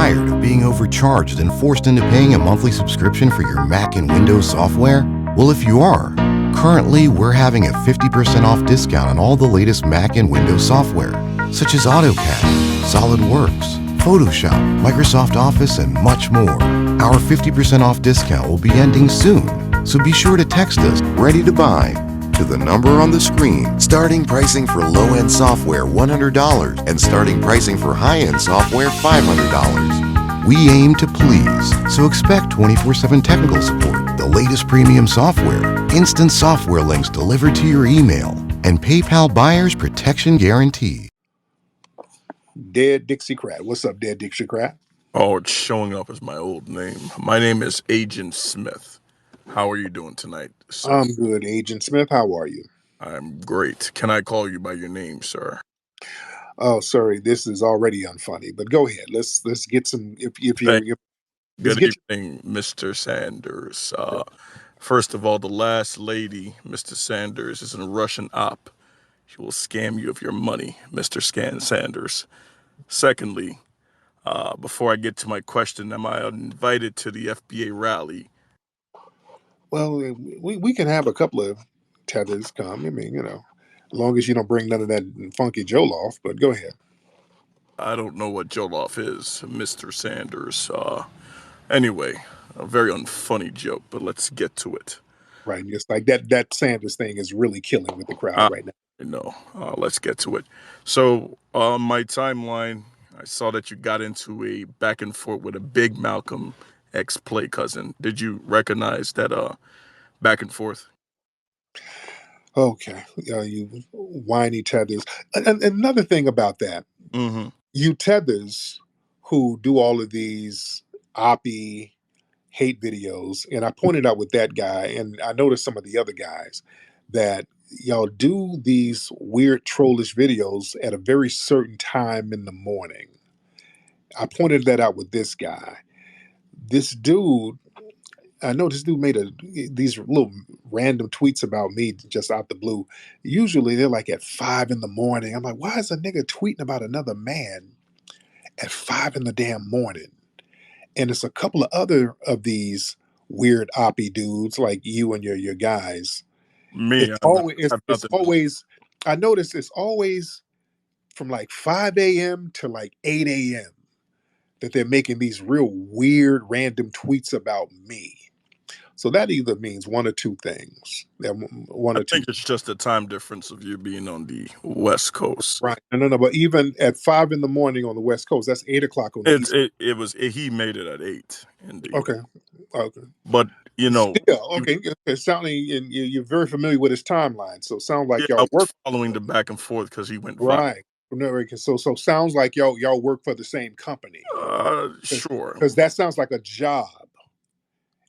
tired of being overcharged and forced into paying a monthly subscription for your Mac and Windows software? Well, if you are, currently we're having a 50% off discount on all the latest Mac and Windows software, such as AutoCAD, SolidWorks, Photoshop, Microsoft Office, and much more. Our 50% off discount will be ending soon, so be sure to text us "ready to buy" to the number on the screen. Starting pricing for low-end software $100 and starting pricing for high-end software $500. We aim to please, so expect 24/7 technical support, the latest premium software, instant software links delivered to your email, and PayPal buyer's protection guarantee. Dead Dixiecrat. What's up, Dead Dixiecrat? Oh, it's showing up as my old name. My name is Agent Smith. How are you doing tonight, sir? I'm good, Agent Smith. How are you? I'm great. Can I call you by your name, sir? Oh, sorry, this is already unfunny, but go ahead. Let's get some. If Thank you're, let's Good get. evening, Mr. Sanders. First of all, the last lady, Mr. Sanders, is a Russian op. She will scam you of your money, Mr. Sanders. Secondly, before I get to my question, am I invited to the FBA rally? Well, we can have a couple of tethers come. I mean, as long as you don't bring none of that funky Jollof. But go ahead. I don't know what Jollof is, Mr. Sanders. Anyway, a very unfunny joke, but let's get to it. Right, just like that Sanders thing is really killing with the crowd right now. No, let's get to it. So on my timeline, I saw that you got into a back and forth with a big Malcolm X play cousin. Did you recognize that back and forth? Okay, you whiny tethers. And another thing about that, Mm-hmm. you tethers who do all of these oppie hate videos, and I pointed out with that guy, and I noticed some of the other guys that y'all do these weird trollish videos at a very certain time in the morning. I pointed that out with this guy. This dude, I know this dude made these little random tweets about me just out the blue. Usually they're like at 5 in the morning. I'm like, why is a nigga tweeting about another man at 5 in the damn morning? And it's a couple of other of these weird oppie dudes like you and your guys. Me, It's I always have it's nothing. always I notice it's always from like 5 a.m. to like 8 a.m. that they're making these real weird random tweets about me. So that either means one or two things. One I or two. think it's just the time difference of you being on the West Coast. Right. No. But even at 5 in the morning on the West Coast, that's 8 o'clock on the East. He made it at 8, indeed. Okay. Okay. But Still, okay. It's sounding, and you're very familiar with his timeline. So it sounds like I y'all was work following the back and forth because he went viral. right. No, so sounds like y'all work for the same company. Sure. Because that sounds like a job.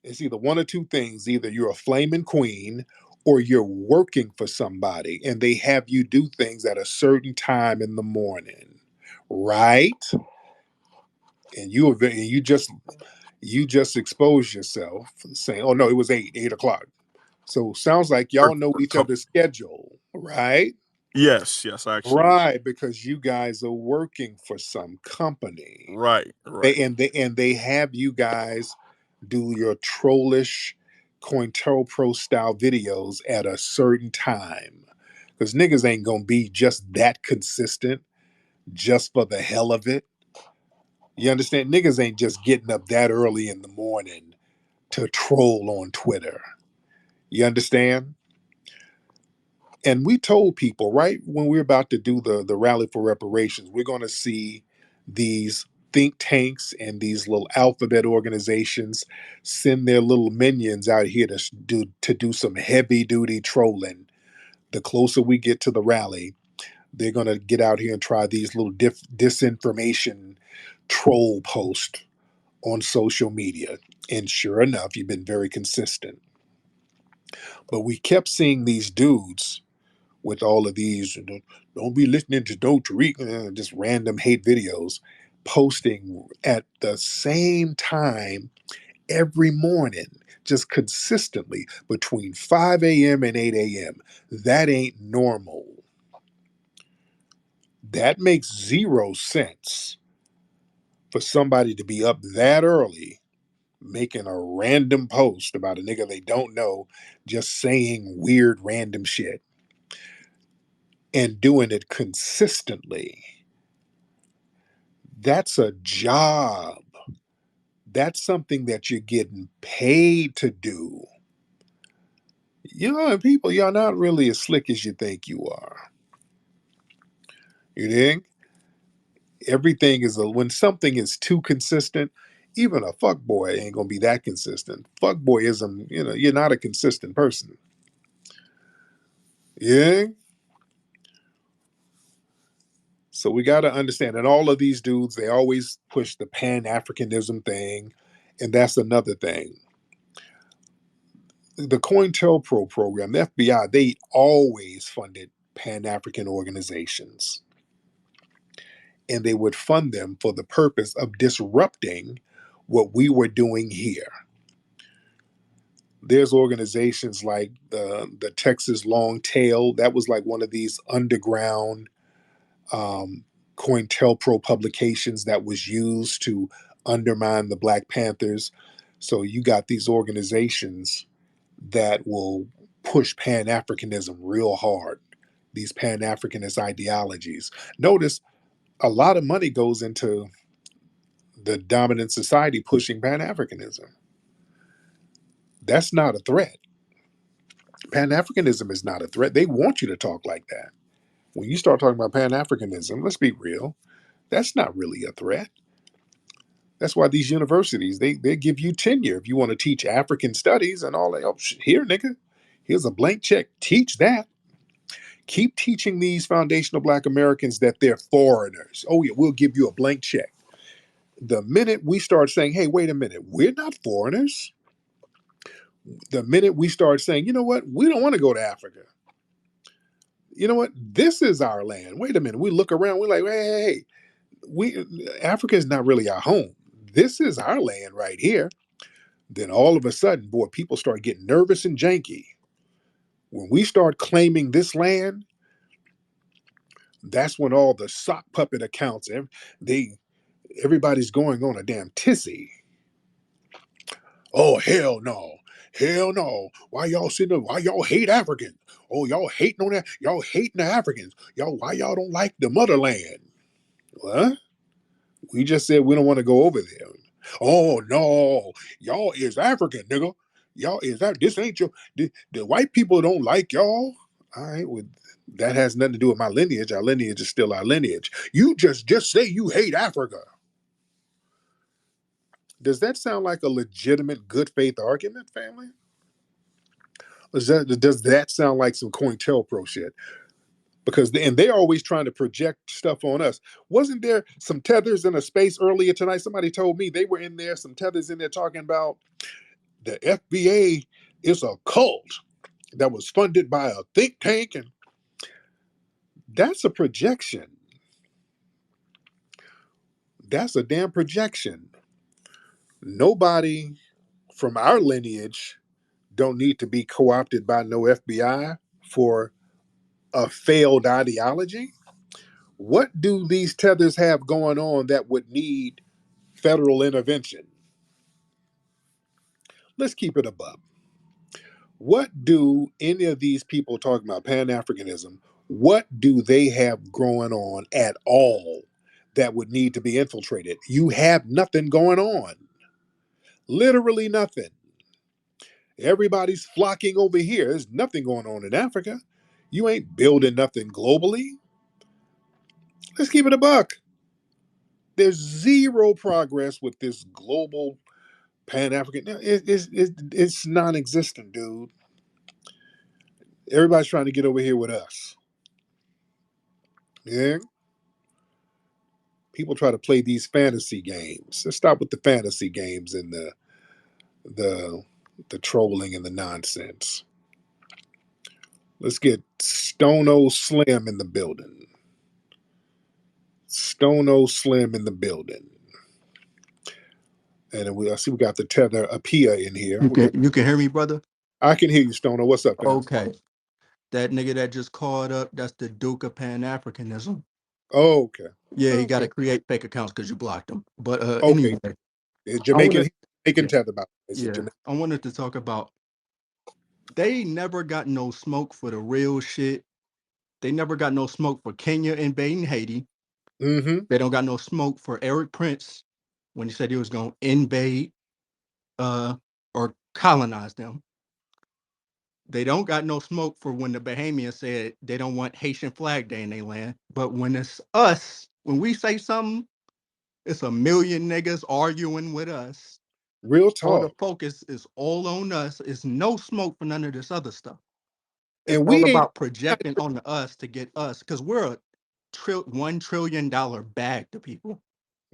It's either one or two things. Either you're a flaming queen or you're working for somebody and they have you do things at a certain time in the morning. Right? And you just exposed yourself saying, oh no, it was 8 o'clock. So sounds like y'all know each other's schedule, right? Yes, actually. Right, because you guys are working for some company. Right. They have you guys do your trollish COINTELPRO style videos at a certain time. Because niggas ain't gonna be just that consistent just for the hell of it. You understand? Niggas ain't just getting up that early in the morning to troll on Twitter. You understand? And we told people right when we're about to do the rally for reparations, we're going to see these think tanks and these little alphabet organizations send their little minions out here to do some heavy duty trolling. The closer we get to the rally, they're going to get out here and try these little disinformation troll posts on social media. And sure enough, you've been very consistent. But we kept seeing these dudes with all of these, don't be listening to Tariq, just random hate videos, posting at the same time every morning, just consistently between 5 a.m. and 8 a.m. That ain't normal. That makes zero sense. For somebody to be up that early making a random post about a nigga they don't know, just saying weird random shit and doing it consistently, that's a job. That's something that you're getting paid to do. You know, and people, y'all not really as slick as you think you are. You think? Everything is when something is too consistent, even a fuck boy ain't gonna be that consistent. Fuck boyism, you know, you're not a consistent person. Yeah. So we got to understand, and all of these dudes, they always push the Pan Africanism thing, and that's another thing. The COINTELPRO program, the FBI, they always funded Pan African organizations, and they would fund them for the purpose of disrupting what we were doing here. There's organizations like the Texas Long Tail. That was like one of these underground COINTELPRO publications that was used to undermine the Black Panthers. So you got these organizations that will push Pan Africanism real hard, these Pan Africanist ideologies. Notice a lot of money goes into the dominant society pushing Pan Africanism. That's not a threat. Pan Africanism is not a threat. They want you to talk like that. When you start talking about Pan Africanism, let's be real, that's not really a threat. That's why these universities, they give you tenure if you want to teach African studies and all that. Oh, here, nigga, here's a blank check. Teach that. Keep teaching these foundational Black Americans that they're foreigners. Oh yeah, we'll give you a blank check. The minute we start saying, hey, wait a minute, we're not foreigners. The minute we start saying, you know what, we don't want to go to Africa. You know what, this is our land. Wait a minute, we look around, we're like, hey, Africa is not really our home. This is our land right here. Then all of a sudden, boy, people start getting nervous and janky. When we start claiming this land, that's when all the sock puppet accounts, everybody's going on a damn tizzy. Oh, hell no. Hell no. Why y'all sitting there? Why y'all hate Africans? Oh, y'all hating on that? Y'all hating the Africans. Why y'all don't like the motherland? What? We just said we don't want to go over there. Oh no, y'all is African, nigga. Y'all is that? This ain't your. The white people don't like y'all. All right, well, that has nothing to do with my lineage. Our lineage is still our lineage. You just say you hate Africa. Does that sound like a legitimate good faith argument, family? Does that sound like some COINTELPRO shit? Because they're always trying to project stuff on us. Wasn't there some tethers in a space earlier tonight? Somebody told me they were in there, some tethers in there talking about the FBA is a cult that was funded by a think tank, and that's a projection. That's a damn projection. Nobody from our lineage don't need to be co-opted by no FBI for a failed ideology. What do these tethers have going on that would need federal intervention? Let's keep it above. What do any of these people talking about Pan-Africanism, what do they have going on at all that would need to be infiltrated? You have nothing going on. Literally nothing. Everybody's flocking over here. There's nothing going on in Africa. You ain't building nothing globally. Let's keep it a buck. There's zero progress with this global Pan-African. It's non-existent, dude. Everybody's trying to get over here with us. Yeah. People try to play these fantasy games. Let's stop with the fantasy games and the trolling and the nonsense. Let's get Stone O Slim in the building. Stone O Slim in the building. And I see we got the tether Apia in here. You can hear me, brother? I can hear you, Stoner. What's up, man? Okay. That nigga that just called up, that's the Duke of Pan-Africanism. Oh, okay. Yeah, he got Okay. to create fake accounts because you blocked him. But Okay. anyway, It's I wanted, Jamaican yeah, tether, by the way. It's a yeah, Jamaican. I wanted to talk about they never got no smoke for the real shit. They never got no smoke for Kenya invading Haiti. Mm-hmm. They don't got no smoke for Eric Prince when he said he was going to invade uh or colonize them. They don't got no smoke for when the Bahamians said they don't want Haitian Flag Day in their land. But when it's us, when we say something, it's a million niggas arguing with us. Real All the talk. focus is all on us. It's no smoke for none of this other stuff. It's And all we ain't about projecting on us to get us because we're a $1 trillion bag to people.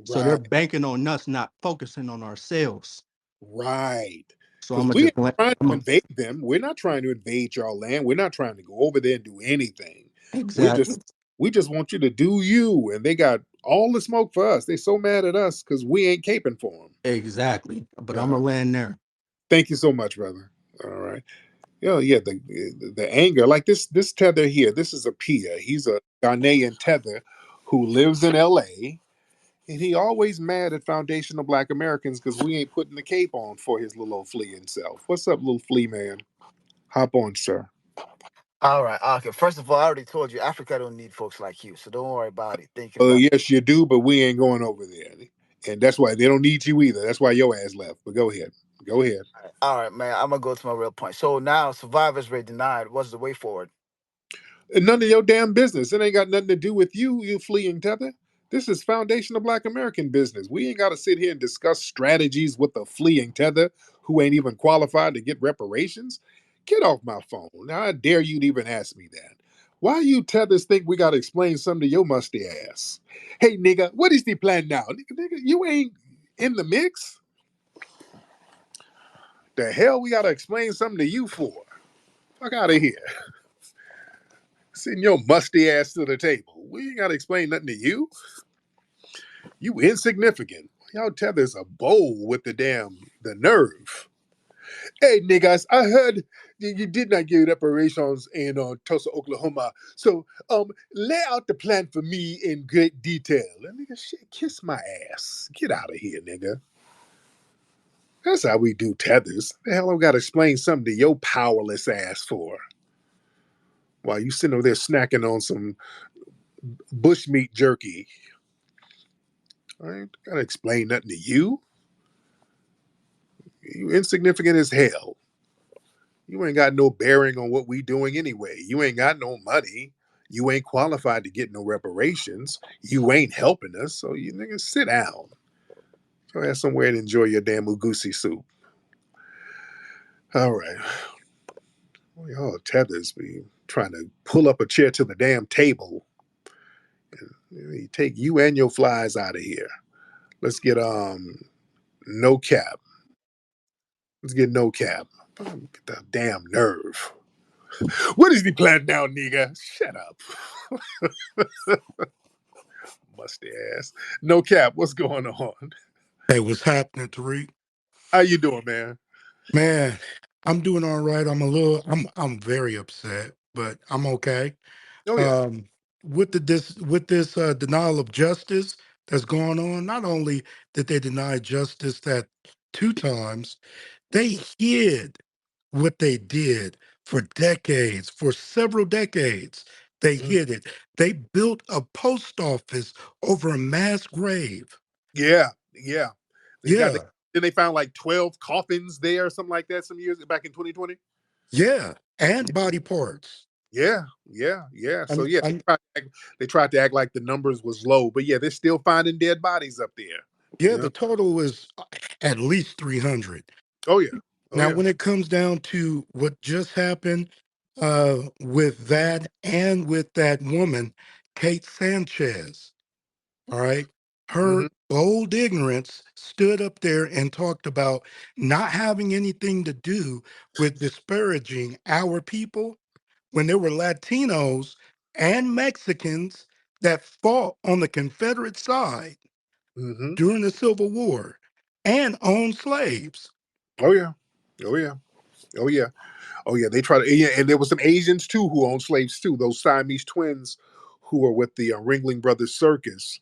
So they're right. banking on us, not focusing on ourselves. Right. So I'm Because gonna we just ain't blame. trying to invade them. We're not trying to invade your land. We're not trying to go over there and do anything. We Exactly, just we just want you to do you. And they got all the smoke for us. They so mad at us because we ain't caping for them. exactly. But I'm Yeah. gonna land there. Thank you so much, brother. All right. Yeah, the anger, like this tether here. This is a Pia. He's a Ghanaian tether who lives in L.A. And he always mad at foundational Black Americans because we ain't putting the cape on for his little old fleeing self. What's up, little flea man? Hop on, sir. All right. Okay. First of all, I already told you Africa don't need folks like you, so don't worry about it. Thinking about. Yes, you do, but we ain't going over there, and that's why they don't need you either. That's why your ass left. But go ahead, go ahead. All right, man. I'm gonna go to my real point. So now, survivors rate denied. What's the way forward? And none of your damn business. It ain't got nothing to do with you, you fleeing tether. This is foundational Black American business. We ain't got to sit here and discuss strategies with the fleeing tether who ain't even qualified to get reparations. Get off my phone. Now, I dare you to even ask me that. Why you tethers think we got to explain something to your musty ass? Hey, nigga, what is the plan now? Nigga, you ain't in the mix. The hell we got to explain something to you for? Fuck out of here. Send your musty ass to the table. We ain't got to explain nothing to you. You insignificant. Y'all tethers a bowl with the nerve. Hey niggas, I heard you did not get reparations in Tulsa, Oklahoma. So lay out the plan for me in great detail. And nigga, shit, kiss my ass. Get out of here, nigga. That's how we do tethers. The hell I gotta explain something to your powerless ass for? While you sitting over there snacking on some bushmeat jerky. I ain't gotta explain nothing to you. You insignificant as hell. You ain't got no bearing on what we doing anyway. You ain't got no money. You ain't qualified to get no reparations. You ain't helping us. So you niggas sit down. Go have somewhere to enjoy your damn ugusi soup. All right. Well, y'all tethers be trying to pull up a chair to the damn table. You take you and your flies out of here. Let's get no cap. Let's get no cap. Get the damn nerve. What is the plan now, nigga? Shut up. Musty ass. No cap. What's going on? Hey, what's happening, Tariq? How you doing, man? Man, I'm doing all right. I'm very upset, but I'm okay. Oh yeah. Um, with this denial of justice that's going on, not only did they deny justice that 2 times, they hid what they did for decades, for several decades. They Mhm. hid it. They built a post office over a mass grave. Yeah. Yeah. They got the, Yeah. then they found like 12 coffins there or something like that some years back in 2020. Yeah, and body parts. Yeah. Yeah. Yeah. So And yeah, and they tried to act like the numbers was low, but yeah, they're still finding dead bodies up there. yeah, Yeah. the total is at least 300. Oh yeah. Oh Now, yeah. when it comes down to what just happened with that and with that woman, Kate Sanchez, all right, her Hmm. bold ignorance stood up there and talked about not having anything to do with disparaging our people when there were Latinos and Mexicans that fought on the Confederate side Hmm. during the Civil War and owned slaves. Oh yeah. Oh yeah. Oh yeah. Oh yeah. They tried to, yeah, and there was some Asians too who owned slaves too. Those Siamese twins who are with the Ringling Brothers Circus,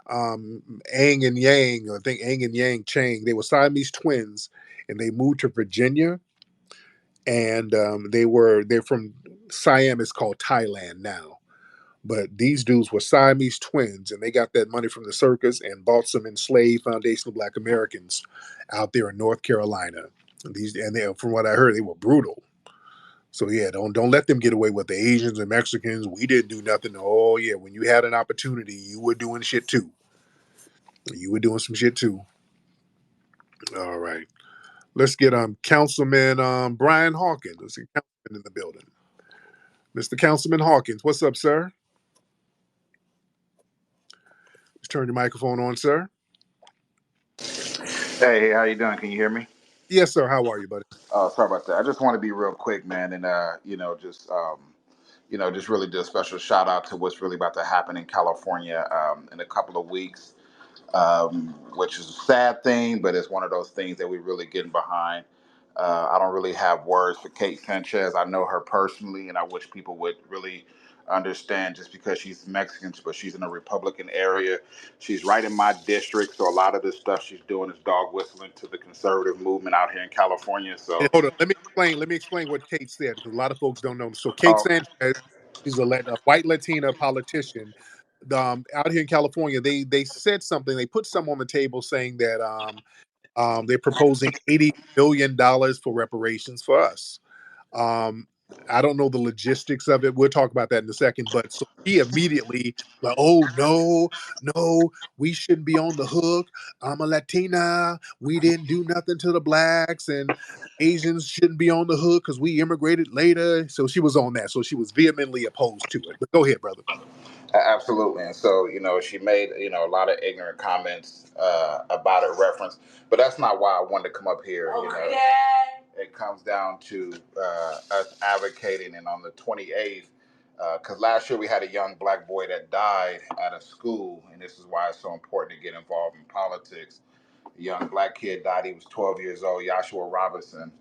Ang and Yang, I think Ang and Yang Chang, they were Siamese twins, and they moved to Virginia, and they're from Siam. Is called Thailand now, but these dudes were Siamese twins, and they got that money from the circus and bought some enslaved foundational Black Americans out there in North Carolina. And they, from what I heard, they were brutal. So yeah, don't let them get away with the Asians and Mexicans. We didn't do nothing. Oh yeah, when you had an opportunity, you were doing shit too. You were doing some shit too. All right. Let's get Councilman Brian Hawkins. Let's get Councilman in the building. Mr. Councilman Hawkins, what's up, sir? Just turn your microphone on, sir. Hey, how you doing? Can you hear me? Yes, sir. How are you, buddy? Oh, sorry about that. I just want to be real quick, man, and just really do a special shout out to what's really about to happen in California in a couple of weeks, which is a sad thing, but it's one of those things that we really getting behind. I don't really have words for Kate Sanchez. I know her personally, and I wish people would really understand just because she's Mexican, but she's in a Republican area. She's right in my district, so a lot of the stuff she's doing is dog whistling to the conservative movement out here in California. And So, hold on. Let me explain what Kate said because a lot of folks don't know. So Kate oh, Sanchez, she's a white Latina politician. Out here in California, they said something. They put some on the table saying that they're proposing $80 billion for reparations for us. Um, I don't know the logistics of it. We'll talk about that in a second. But so he immediately like, oh no, no, we shouldn't be on the hook. I'm a Latina. We didn't do nothing to the blacks, and Asians shouldn't be on the hook because we immigrated later. So she was on that. So she was vehemently opposed to it. But go ahead, brother. absolutely. And so, she made, a lot of ignorant comments about a reference, but that's not why I wanted to come up here. It comes down to us advocating, and on the 28th, because last year we had a young Black boy that died at a school, and this is why it's so important to get involved in politics. A young Black kid died. He was 12 years old, Joshua Robinson.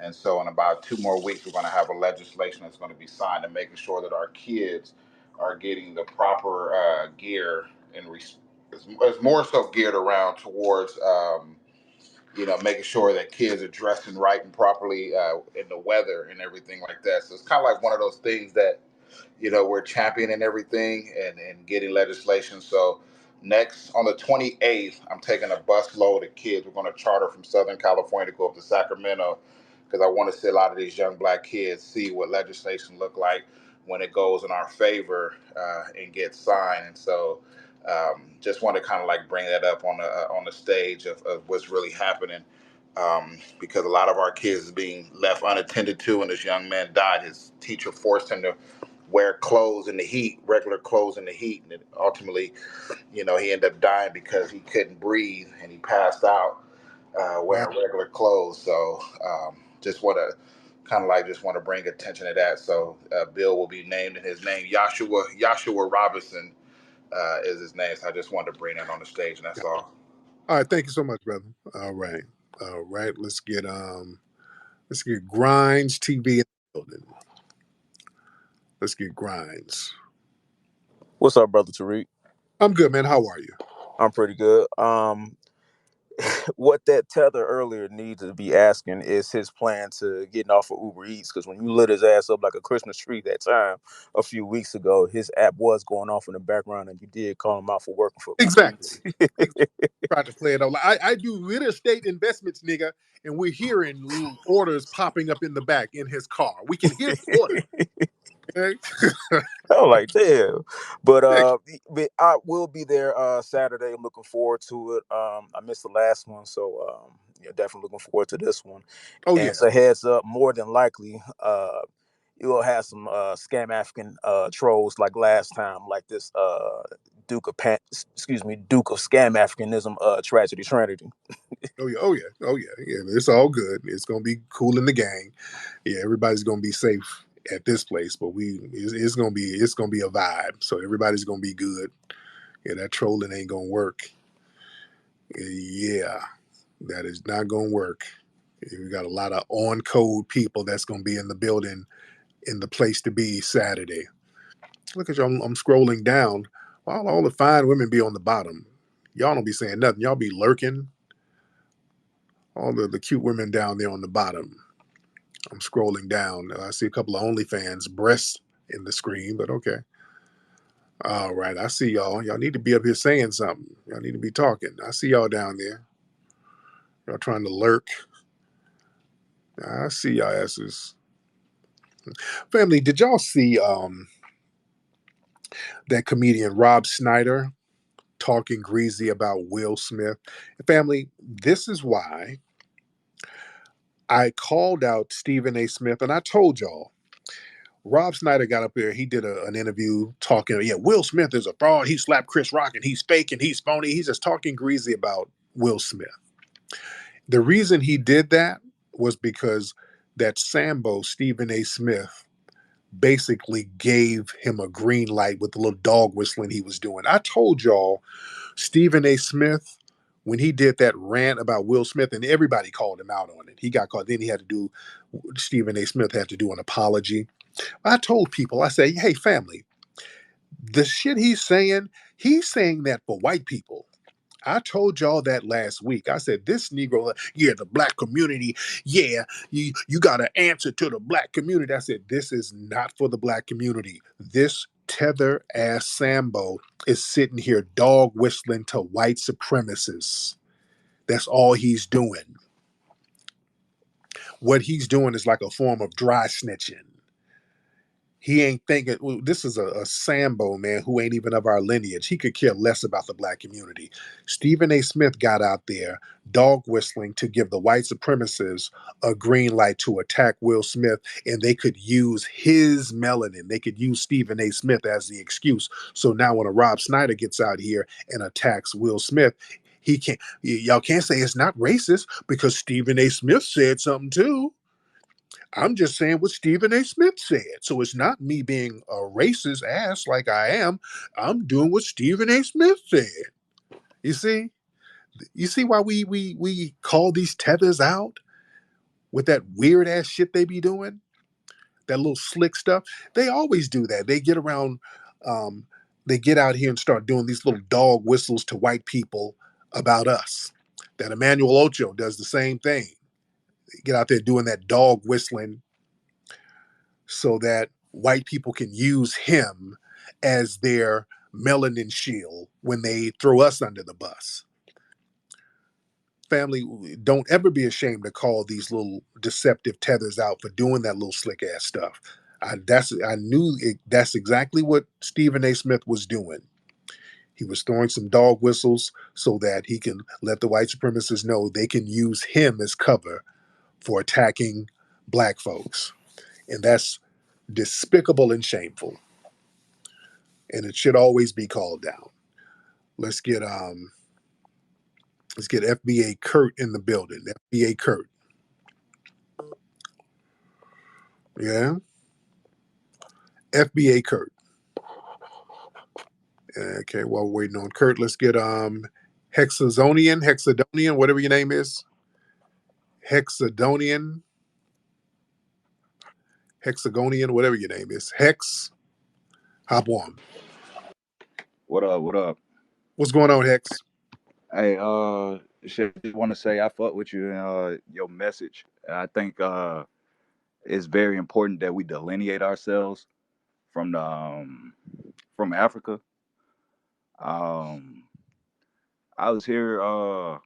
And so in about 2 more weeks, we're going to have a legislation that's going to be signed and making sure that our kids are getting the proper gear, and it's more so geared around towards making sure that kids are dressing right and properly in the weather and everything like that. So it's kind of like one of those things that we're championing everything and getting legislation. So next on the 28th, I'm taking a bus load of kids. We're going to charter from Southern California to go up to Sacramento because I want to see a lot of these young Black kids see what legislation look like when it goes in our favor and gets signed. And so just want to kind of like bring that up on the stage of what's really happening. Because a lot of our kids is being left unattended to, and this young man died. His teacher forced him to wear clothes in the heat, regular clothes in the heat, and ultimately, he ended up dying because he couldn't breathe and he passed out Wow. wearing regular clothes. So just want to just want to bring attention to that. So Bill will be named in his name. Joshua Robinson is his name. So I just wanted to bring that on the stage, and that's all. All right. Thank you so much, brother. All right. All right. Let's get Grinds TV in the building. Let's get Grinds. What's up, brother Tariq? I'm good, man. How are you? I'm pretty good. What that tether earlier needs to be asking is his plan to getting off of Uber Eats, because when you lit his ass up like a Christmas tree that time a few weeks ago, his app was going off in the background, and you did call him out for working for Exactly. Uber. Tried to play it out. I do real estate investments, nigga, and we're hearing little orders popping up in the back in his car. We can hear the order. Okay? I'm like, damn. But I will be there Saturday. I'm looking forward to it. I missed the last one, so yeah, definitely looking forward to this one. Oh And yeah. it's a heads up, more than likely, you will have some scam African trolls like last time, like this Duke of Scam Africanism tragedy Trinity. Oh yeah. Oh yeah. Oh yeah. Yeah. It's all good. It's gonna be cool in the gang. Yeah. Everybody's gonna be safe at this place, but it's gonna be a vibe. So everybody's gonna be good. Yeah. That trolling ain't gonna work. Yeah. That is not gonna work. We got a lot of on code people that's gonna be in the building in the place to be Saturday. Look at you. I'm scrolling down. All the fine women be on the bottom. Y'all don't be saying nothing. Y'all be lurking. All the cute women down there on the bottom. I'm scrolling down. I see a couple of OnlyFans breasts in the screen, but okay. All right. I see y'all. Y'all need to be up here saying something. Y'all need to be talking. I see y'all down there. Y'all trying to lurk. I see y'all asses. Family, did y'all see that comedian Rob Snyder talking greasy about Will Smith? Family, this is why I called out Stephen A. Smith, and I told y'all, Rob Snyder got up there. He did an interview talking, yeah, Will Smith is a fraud. He slapped Chris Rock and he's fake and he's phony. He's just talking greasy about Will Smith. The reason he did that was because that Sambo, Stephen A. Smith, basically gave him a green light with the little dog whistling he was doing. I told y'all, Stephen A. Smith, when he did that rant about Will Smith, and everybody called him out on it, he got caught. Then he had to do, Stephen A. Smith had to do an apology. I told people, I say, hey, family, the shit he's saying that for white people. I told y'all that last week. I said, this Negro, yeah, the black community, yeah, you got to answer to the black community. I said, this is not for the black community. This tether ass Sambo is sitting here dog whistling to white supremacists. That's all he's doing. What he's doing is like a form of dry snitching. He ain't thinking, well, this is a Sambo, man, who ain't even of our lineage. He could care less about the black community. Stephen A. Smith got out there dog whistling to give the white supremacists a green light to attack Will Smith, and they could use his melanin. They could use Stephen A. Smith as the excuse. So now when a Rob Snyder gets out here and attacks Will Smith, he can't, y'all can't say it's not racist because Stephen A. Smith said something too. I'm just saying what Stephen A. Smith said. So it's not me being a racist ass like I am. I'm doing what Stephen A. Smith said. You see? You see why we call these tethers out with that weird ass shit they be doing? That little slick stuff. They always do that. They get around, they get out here and start doing these little dog whistles to white people about us. That Emmanuel Ocho does the same thing. Get out there doing that dog whistling so that white people can use him as their melanin shield when they throw us under the bus. Family, don't ever be ashamed to call these little deceptive tethers out for doing that little slick ass stuff. I knew that's exactly what Stephen A. Smith was doing. He was throwing some dog whistles so that he can let the white supremacists know they can use him as cover for attacking black folks. And that's despicable and shameful. And it should always be called down. Let's get FBA Kurt in the building. FBA Kurt. Yeah. FBA Kurt. Okay, while we're waiting on Kurt, let's get Hexadonian, whatever your name is. Hexagonian, whatever your name is. Hex, hop on. What up? What up? What's going on, Hex? Hey, shit, just want to say I fuck with you and your message. I think it's very important that we delineate ourselves from the from Africa. Um, I was here a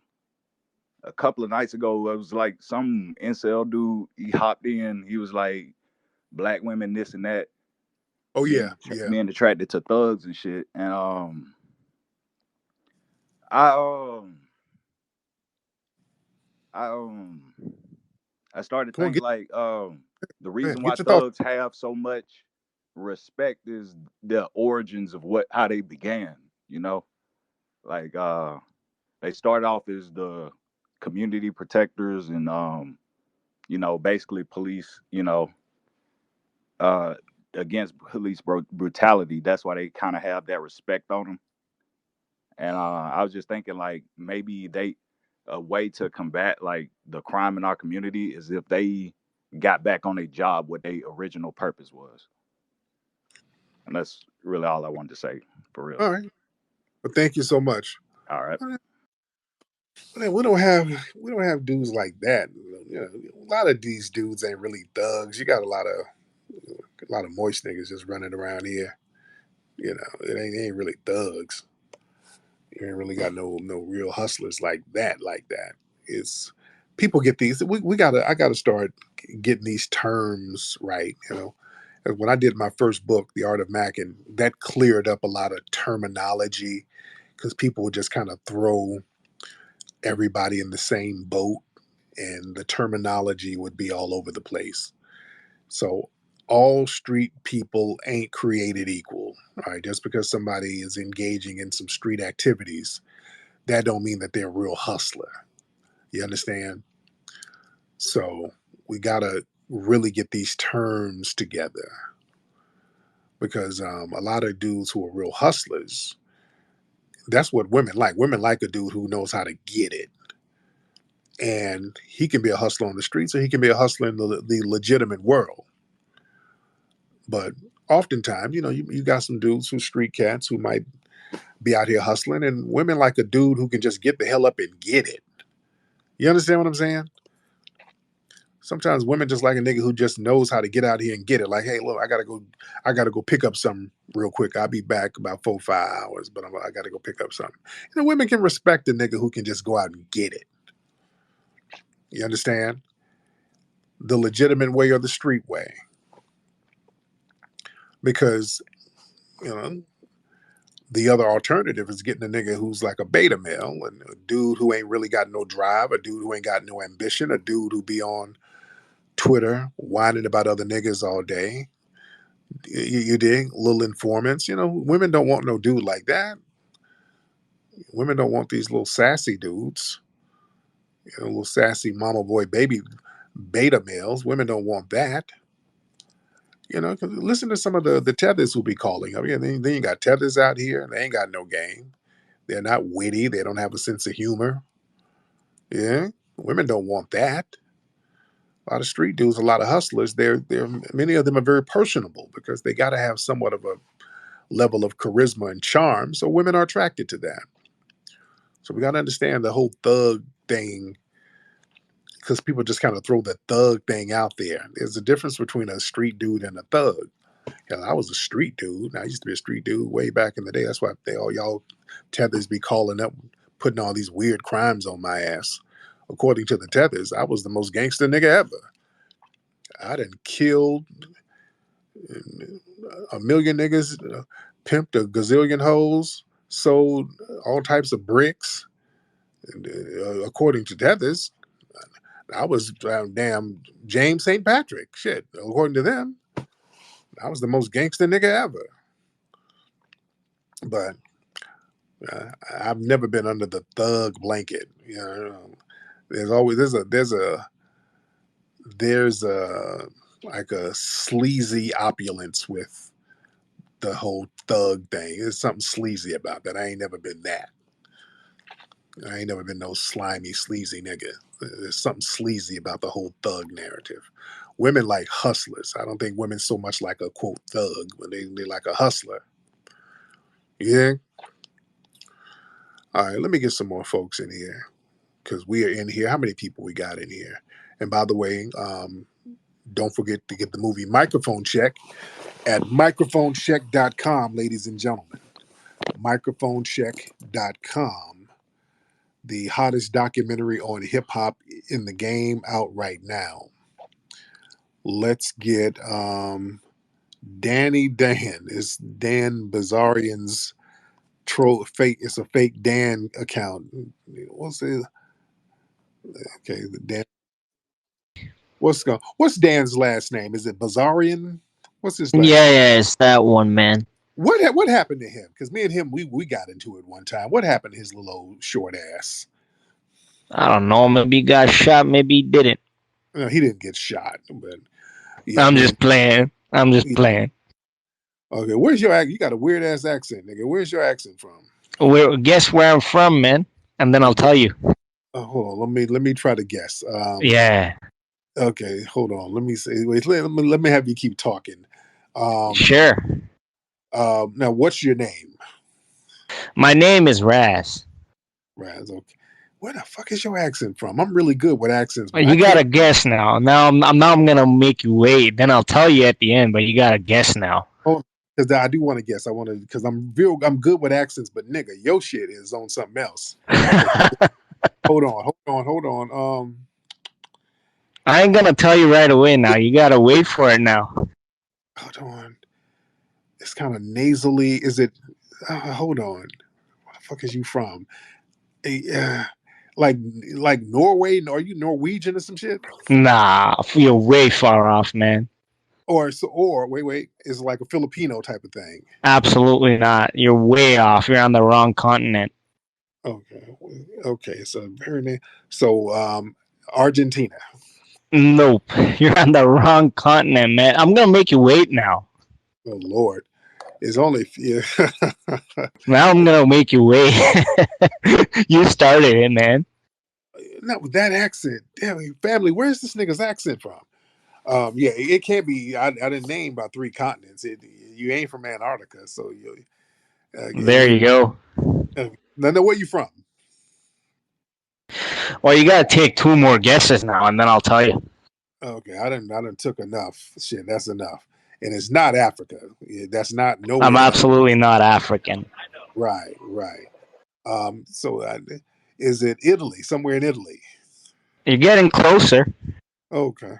couple of nights ago. It was like some incel dude. He hopped in. He was like, "Black women, this and that, Oh yeah, yeah. being attracted to thugs and shit." And I um, I I started Come on, thinking like the reason why get your thoughts. thugs have so much respect is the origins of what how they began, you know? Like they started off as the community protectors and basically police, uh against police brutality. That's why they kind of have that respect on them. And I was just thinking like maybe they a way to combat like the crime in our community is if they got back on a job what their original purpose was. And that's really all I wanted to say, for real. All right. Well, thank you so much. All right. We don't have dudes like that. You know, a lot of these dudes ain't really thugs. You got a lot of moist niggas just running around here. You know, it ain't really thugs. You ain't really got no real hustlers like that. It's people get these. I gotta start getting these terms right. You know, and when I did my first book, The Art of Macking, that cleared up a lot of terminology because people would just kind of throw everybody in the same boat, and the terminology would be all over the place. So all street people ain't created equal. All right, just because somebody is engaging in some street activities, that don't mean that they're a real hustler. You understand? So we gotta really get these terms together because a lot of dudes who are real hustlers, that's what women like. Women like a dude who knows how to get it. And he can be a hustler on the streets or he can be a hustler in the legitimate world. But oftentimes, you got some dudes who street cats who might be out here hustling, and women like a dude who can just get the hell up and get it. You understand what I'm saying? Sometimes women just like a nigga who just knows how to get out here and get it. Like, hey, look, I gotta go pick up something real quick. I'll be back about 4 or 5 hours, but I gotta go pick up something. Women can respect a nigga who can just go out and get it. You understand? The legitimate way or the street way. Because, you know, the other alternative is getting a nigga who's like a beta male, and a dude who ain't really got no drive, a dude who ain't got no ambition, a dude who be on Twitter whining about other niggas all day. You dig? Little informants. Women don't want no dude like that. Women don't want these little sassy dudes. Little sassy mama boy baby beta males. Women don't want that. 'Cause listen to some of the tethers who be calling. I mean, then you got tethers out here. They ain't got no game. They're not witty. They don't have a sense of humor. Yeah, women don't want that. A lot of street dudes, a lot of hustlers. They're many of them are very personable because they got to have somewhat of a level of charisma and charm. So women are attracted to that. So we got to understand the whole thug thing because people just kind of throw the thug thing out there. There's a difference between a street dude and a thug. Hell, I was a street dude. I used to be a street dude way back in the day. That's why y'all tethers be calling up, putting all these weird crimes on my ass. According to the tethers, I was the most gangster nigga ever. I done killed a million niggas, pimped a gazillion hoes, sold all types of bricks. And, according to tethers, I was damn James St. Patrick. Shit, according to them, I was the most gangster nigga ever. But I've never been under the thug blanket. There's like a sleazy opulence with the whole thug thing. There's something sleazy about that. I ain't never been that. I ain't never been no slimy, sleazy nigga. There's something sleazy about the whole thug narrative. Women like hustlers. I don't think women so much like a quote thug when they like a hustler. Yeah. All right, let me get some more folks in here because we are in here. How many people we got in here? And by the way, don't forget to get the movie Microphone Check at microphonecheck.com, ladies and gentlemen. Microphonecheck.com. The hottest documentary on hip hop in the game out right now. Let's get Danny Dan. It's Dan Bazarian's troll fake. It's a fake Dan account. What's it? Okay, the Dan. What's Dan's last name? Is it Bazarian? What's his last Yeah, name? yeah, it's that one, man. What happened to him? Because me and him, we got into it one time. What happened to his little old short ass? I don't know. Maybe he got shot. Maybe he didn't. No, he didn't get shot, but yeah, I'm me and just playing. I'm just yeah. playing. Okay, where's your accent? You got a weird ass accent, nigga. Where's your accent from? Guess where I'm from, man, and then I'll tell you. Hold on. Let me try to guess. Yeah, Okay, hold on. Let me say. Wait. Let me have you keep talking. Um, sure. Now, what's your name? My name is Raz. Raz. Okay. Where the fuck is your accent from? I'm really good with accents, Well, but I you can't. gotta guess now. Now I'm gonna make you wait. Then I'll tell you at the end, but you gotta guess now. Because I do want to guess. I want to because I'm good with accents, but nigga, your shit is on something else. So hold on. I ain't gonna tell you right away now. You gotta wait for it now. Hold on. It's kind of nasally. Is it? Hold on. Where the fuck is you from? Uh, like like Norway? Are you Norwegian or some shit? Nah, you're way far off, man. Or wait, is it like a Filipino type of thing? Absolutely not. You're way off. You're on the wrong continent. Okay, okay. So so Argentina. Nope. You're on the wrong continent, man. I'm gonna make you wait now. Oh Lord, it's only yeah. Now I'm gonna make you wait. You started it, man. Not with that accent. Damn, family, where's this nigga's accent from? Yeah, it can't be. I didn't name about three continents. You ain't from Antarctica, so There you. you go. Now, where you from? Well, you gotta take two more guesses now, and then I'll tell you. Okay, I didn't took enough. Shit, that's enough. And it's not Africa. That's not I'm nowhere in Africa. absolutely not African. Right. So is it Italy? Somewhere in Italy? You're getting closer. Okay,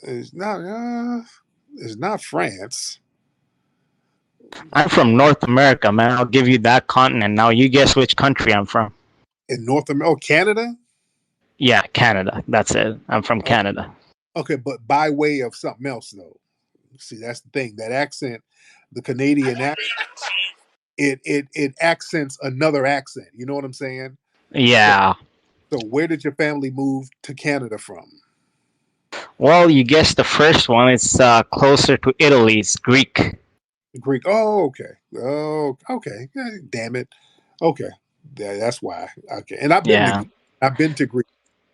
it's not. It's not France. I'm from North America, man. I'll give you that continent. Now you guess which country I'm from. In North America? Oh, Canada. Yeah, Canada. That's it. I'm from Oh, Canada. okay, but by way of something else, though. See, that's the thing. That accent, the Canadian accent, it accents another accent. You know what I'm saying? So, Yeah. so where did your family move to Canada from? Well, you guessed the first one. It's closer to Italy. It's Greek. Greek. Oh, okay. Oh, okay. Damn it. Okay, that's why. Okay, and I've been to Yeah. Greece. I've been to Greece.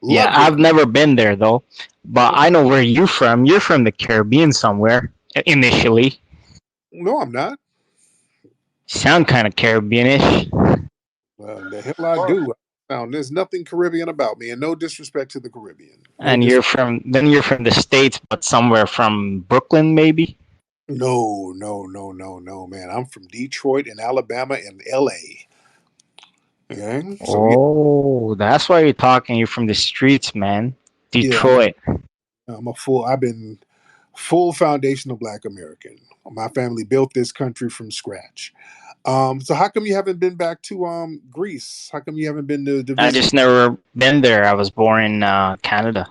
Yeah, Loved it. I've never been there though, but I Okay. know where you're from. You're from the Caribbean somewhere initially. No, I'm not. Sound kind of Caribbeanish. The hell I do. I found there's nothing Caribbean about me, and no disrespect to the Caribbean. No And you're disrespect. from you're from the States, but somewhere from Brooklyn maybe. No, man. I'm from Detroit and Alabama and L.A. Okay, so yeah, Oh, that's why you're talking. You're from the streets, man. yeah. Detroit. I'm a full. I've been full foundational Black American. My family built this country from scratch. So how come you haven't been back to Greece? How come you haven't been to I visit? just never been there. I was born in Canada.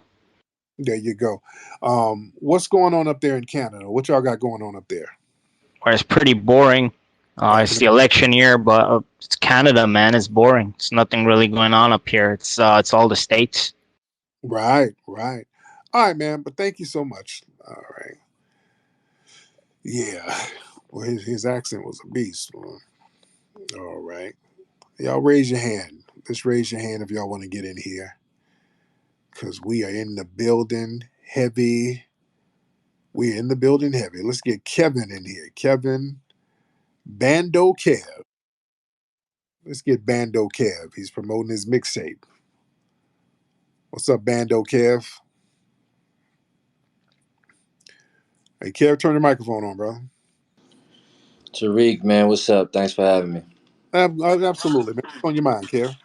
There you go. What's going on up there in Canada? What y'all got going on up there? Where it's pretty boring. I It's can the election year, but it's Canada, man. It's boring. It's nothing really going on up here. It's all the states. right. All right, man. But thank you so much. All right. Yeah. Well, his accent was a beast. All right. Y'all raise your hand. Just raise your hand if y'all want to get in here. Because we are in the building heavy. We're in the building heavy. Let's get Kevin in here. Kevin Bando Kev. Let's get Bando Kev. He's promoting his mixtape. What's up, Bando Kev? Hey, Kev, turn your microphone on, bro. Tariq, man, what's up? Thanks for having me. Absolutely, man. What's on your mind, Kev?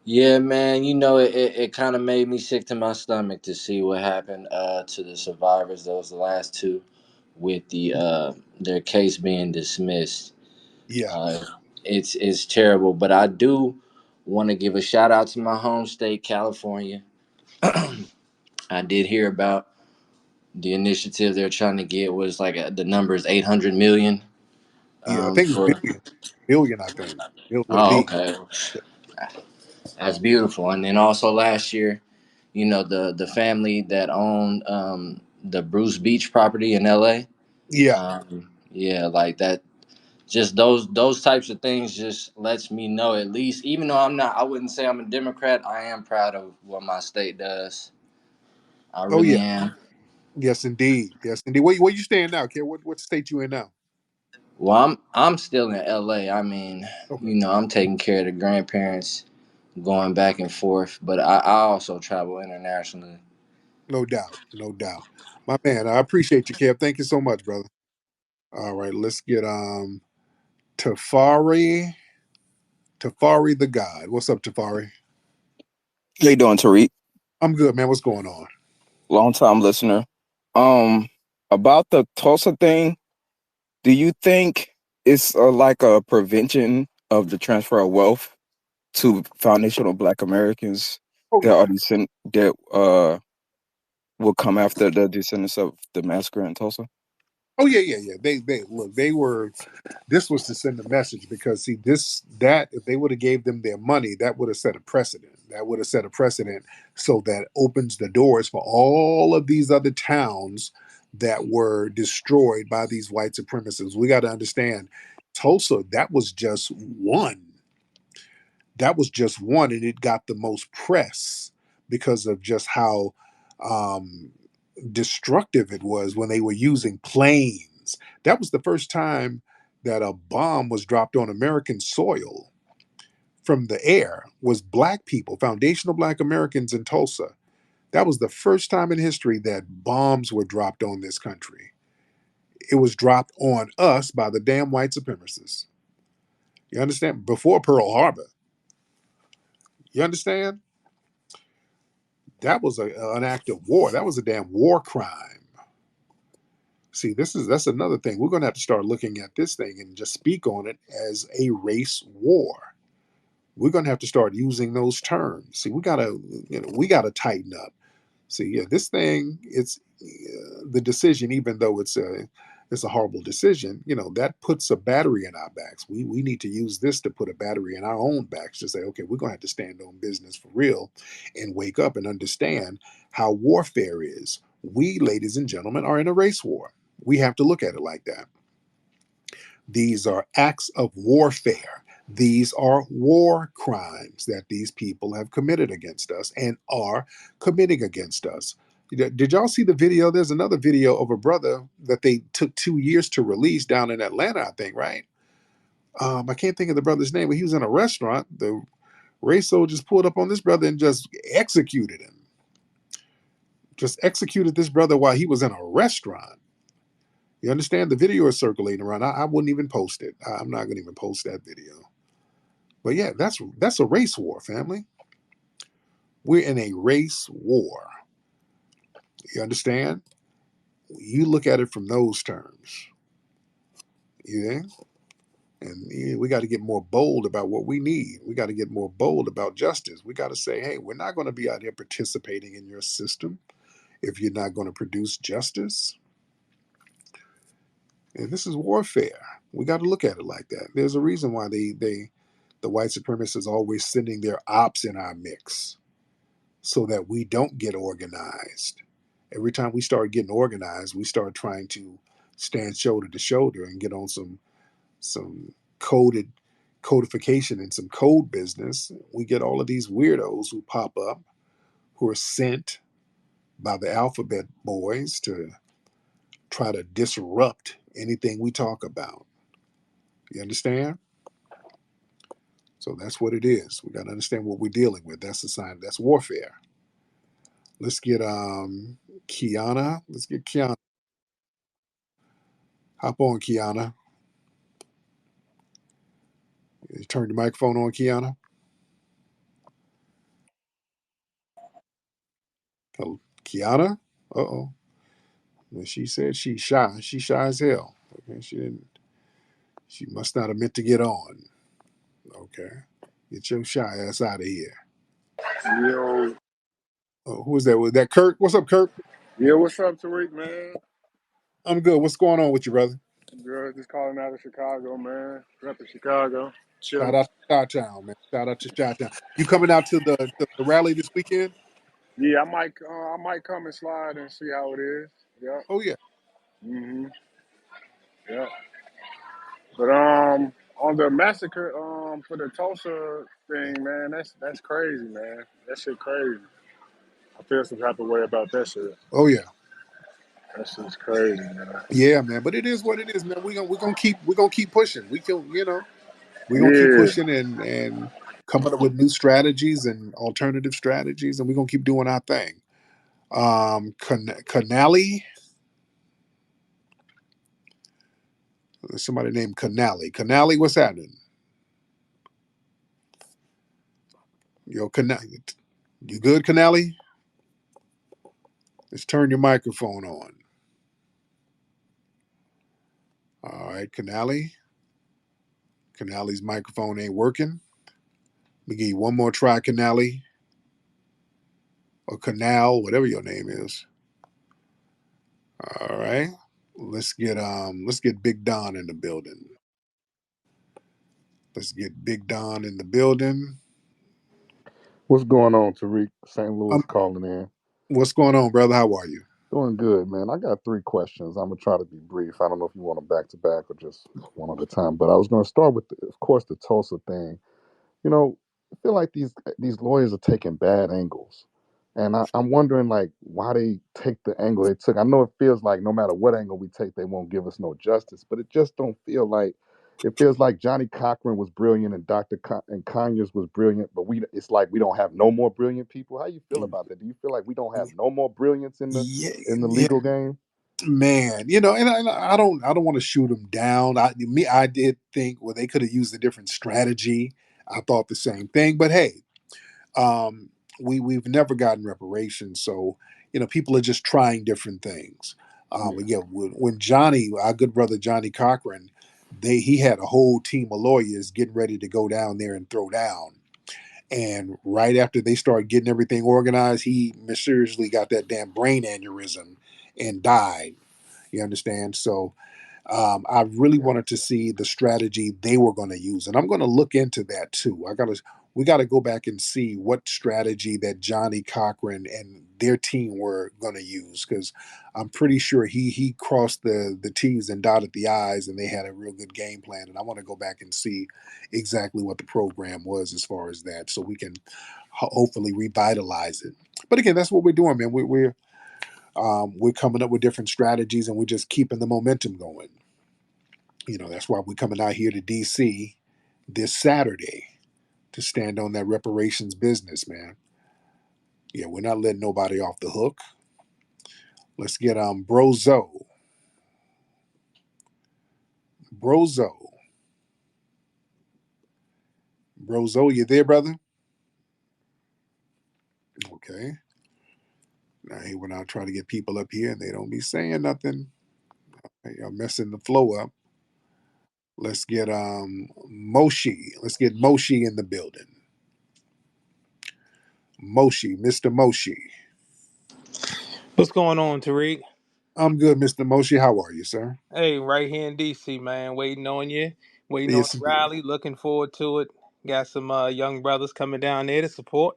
Yeah, man, it kind of made me sick to my stomach to see what happened to the survivors. Those the last two with their case being dismissed. Yeah, Uh, it's terrible, but I do want to give a shout out to my home state, California. I did hear about the initiative they're trying to get was like the number is 800 million yeah. I think it's for. billion. Billion, I think. Bill with a Oh, B. okay. That's beautiful. And then also last year, the family that owned the Bruce Beach property in LA. Yeah. Yeah, like that. Just those types of things just lets me know at least, even though I wouldn't say I'm a Democrat. I am proud of what my state does. I Oh, really yeah. am. Yes, indeed. Yes, indeed. Where you staying now, Kev? What state you in now? Well, I'm still in LA. I mean, Okay, you know, I'm taking care of the grandparents, going back and forth, but I also travel internationally. no doubt, no doubt. My man, I appreciate you, Kev. Thank you so much, brother. All right, let's get Tafari. Tafari the God. What's up, Tafari? How you doing, Tariq? I'm good, man. What's going on? Long time listener. Um, about the Tulsa thing, do you think it's like a prevention of the transfer of wealth to foundational Black Americans Oh that yeah. are that will come after the descendants of the massacre in Tulsa? Oh yeah, yeah, yeah. They look. They were. This was to send a message because see that if they would have gave them their money, that would have set a precedent. That would have set a precedent, so that opens the doors for all of these other towns that were destroyed by these white supremacists. We got to understand, Tulsa. That was just one. That was just one, and it got the most press because of just how um, destructive it was when they were using planes. That was the first time that a bomb was dropped on American soil from the air was black people, foundational black Americans in Tulsa. That was the first time in history that bombs were dropped on this country. It was dropped on us by the damn white supremacists. You understand? Before Pearl Harbor. You understand? That was an act of war. That was a damn war crime. See, that's another thing. We're going to have to start looking at this thing and just speak on it as a race war. We're going to have to start using those terms. See, we got to tighten up. See, yeah, this thing, it's the decision, even though it's a horrible decision, that puts a battery in our backs. We need to use this to put a battery in our own backs to say, okay, we're going to have to stand on business for real and wake up and understand how warfare is. We, ladies and gentlemen, are in a race war. We have to look at it like that. These are acts of warfare. These are war crimes that these people have committed against us and are committing against us. Did y'all see the video? There's another video of a brother that they took 2 years to release down in Atlanta, I think, right? I can't think of the brother's name, but he was in a restaurant. The race soldiers pulled up on this brother and just executed him. Just executed this brother while he was in a restaurant. You understand? The video is circulating around. I wouldn't even post it. I'm not going to even post that video. But yeah, that's a race war, family. We're in a race war. You understand? You look at it from those terms. Yeah. And we got to get more bold about what we need. We got to get more bold about justice. We got to say, hey, we're not going to be out here participating in your system if you're not going to produce justice. And this is warfare. We got to look at it like that. There's a reason why the white supremacists are always sending their ops in our mix so that we don't get organized. Every time we start getting organized, we start trying to stand shoulder to shoulder and get on some codification and some code business. We get all of these weirdos who pop up who are sent by the alphabet boys to try to disrupt anything we talk about. You understand? So that's what it is. We got to understand what we're dealing with. That's a sign. That's warfare. Let's get Kiana. Let's get Kiana. Hop on, Kiana. You turn the microphone on, Kiana. Oh, Kiana. Uh-oh. Well, she said she's shy. She's shy as hell. Okay, she didn't. She must not have meant to get on. Okay, get your shy ass out of here. Yo, Oh, who is that? Was that Kirk? What's up, Kirk? yo, what's up, Tariq, man? I'm good. What's going on with you, brother? Girl, just calling out of Chicago, man. Repping Chicago, Shout chilling. out to Chi-Town, man. Shout out to Chi-Town. You coming out to the rally this weekend? Yeah, I might come and slide and see how it is. Yep. Oh yeah. Mhm. Yep. But on the massacre, for the Tulsa thing, man, that's crazy, man. That shit crazy. I feel some type of way about that shit. Oh yeah. That's just crazy, man. Yeah, man. But it is what it is, man. We're gonna keep pushing. We're gonna keep Yeah. pushing and coming up with new strategies and alternative strategies, and we're gonna keep doing our thing. Canali, there's somebody named Canali. Canali, what's happening? Yo, Canali, you good, Canali? Let's turn your microphone on. All right, Canali. Canali's microphone ain't working. Let me give you one more try, Canali, or Canal, whatever your name is. All right. Let's get Big Don in the building. Let's get Big Don in the building. What's going on, Tariq? St. Louis Um, calling in. what's going on, brother? How are you? Doing good, man. I got three questions. I'm gonna try to be brief. I don't know if you want them back to back or just one at a time. But I was gonna start with, of course, the Tulsa thing. You know, I feel like these lawyers are taking bad angles, and I'm wondering like why they take the angle they took. I know it feels like no matter what angle we take, they won't give us no justice, but it just don't feel like. It feels like Johnny Cochran was brilliant and and Conyers was brilliant, but it's like we don't have no more brilliant people. How you feel about that? Do you feel like we don't have no more brilliance Yeah, in the yeah, legal game? man. And I don't want to shoot them down. I did think, well, they could have used a different strategy. I thought the same thing, but hey, um, we've never gotten reparations, so people are just trying different things. Yeah, But yeah, when Johnny, our good brother Johnny Cochran, he had a whole team of lawyers getting ready to go down there and throw down. And right after they started getting everything organized, he mysteriously got that damn brain aneurysm and died. You understand? So I really yeah, wanted to see the strategy they were going to use, and I'm going to look into that too. We got to go back and see what strategy that Johnny Cochran and their team were going to use, because I'm pretty sure he crossed the T's and dotted the I's, and they had a real good game plan. And I want to go back and see exactly what the program was as far as that, so we can hopefully revitalize it. But again, that's what we're doing, man. We're coming up with different strategies, and we're just keeping the momentum going. That's why we're coming out here to DC this Saturday to stand on that reparations business, man. Yeah, we're not letting nobody off the hook. Let's get Brozo. Brozo. Brozo, you there, brother? Okay. Now here we're not trying to get people up here and they don't be saying nothing. Y'all messing the flow up. Let's get Moshi. Let's get Moshi in the building. Moshi, Mr. Moshi. What's going on, Tariq? I'm good, Mr. Moshi. How are you, sir? Hey, right here in DC, man. Waiting on you. Waiting on It's the good. rally. Looking forward to it. Got some young brothers coming down there to support.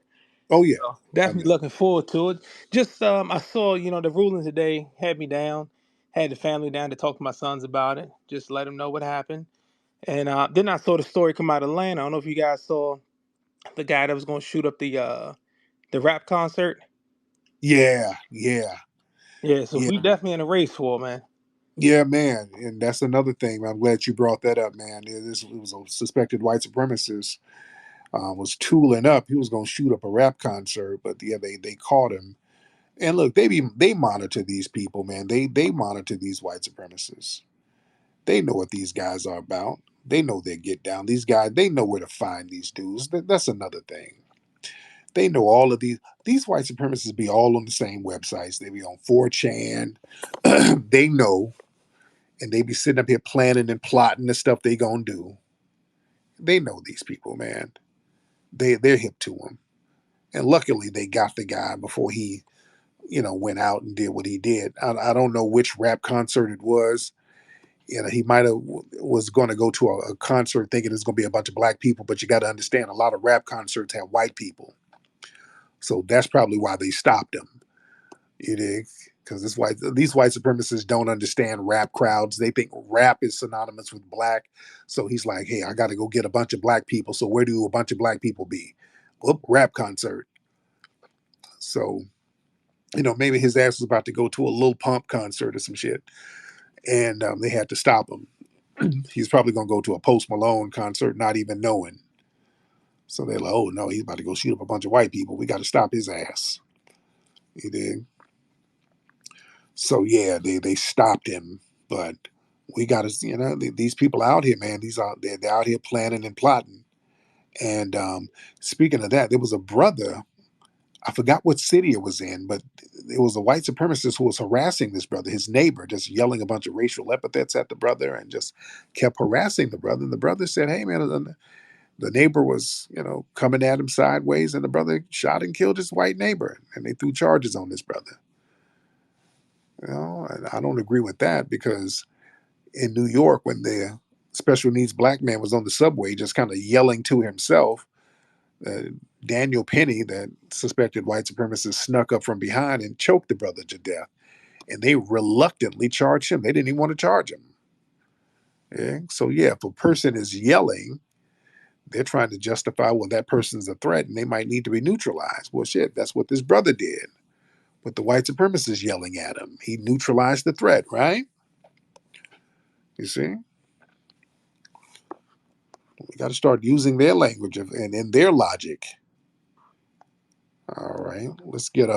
Oh yeah. So I know. definitely looking forward to it. Just I saw the ruling today had me down. Had the family down to talk to my sons about it. Just let them know what happened. And then I saw the story come out of Atlanta. I don't know if you guys saw the guy that was going to shoot up the rap concert. Yeah, yeah, Yeah, so yeah. we definitely in a race for it, man. Yeah, man, and that's another thing. I'm glad you brought that up, man. It was a suspected white supremacist was tooling up. He was going to shoot up a rap concert, but yeah, they caught him. And look, they monitor these people, man. They monitor these white supremacists. They know what these guys are about. They know they get down. These guys, they know where to find these dudes. That's another thing. They know all of these white supremacists be all on the same websites. They be on 4chan. They know, and they be sitting up here planning and plotting the stuff they gonna do. They know these people, man. They're hip to them, and luckily they got the guy before he, went out and did what he did. I don't know which rap concert it was. He might have was going to go to a concert thinking it's going to be a bunch of black people, but you got to understand a lot of rap concerts have white people, so that's probably why they stopped him. You dig? Because these white supremacists don't understand rap crowds. They think rap is synonymous with black. So he's like, hey, I got to go get a bunch of black people. So where do a bunch of black people be? Whoop, rap concert. So maybe his ass was about to go to a Lil Pump concert or some shit, and they had to stop him. He's probably gonna go to a Post Malone concert, not even knowing. So they're like, "Oh no, he's about to go shoot up a bunch of white people. We got to stop his ass." You dig? So yeah, they stopped him, but we got to, these people out here, man. They're out here planning and plotting. And speaking of that, there was a brother. I forgot what city it was in, but it was a white supremacist who was harassing this brother, his neighbor, just yelling a bunch of racial epithets at the brother and just kept harassing the brother. And the brother said, "Hey, man," the neighbor was, coming at him sideways, and the brother shot and killed his white neighbor, and they threw charges on this brother. And I don't agree with that because in New York, when the special needs black man was on the subway, just kind of yelling to himself, uh, Daniel Penny, that suspected white supremacist, snuck up from behind and choked the brother to death. And they reluctantly charged him. They didn't even want to charge him. Yeah. So yeah, if a person is yelling, they're trying to justify, well, that person's a threat and they might need to be neutralized. Well, shit, that's what this brother did with the white supremacist yelling at him. He neutralized the threat, right? You see? We got to start using their language and in their logic. All right, let's get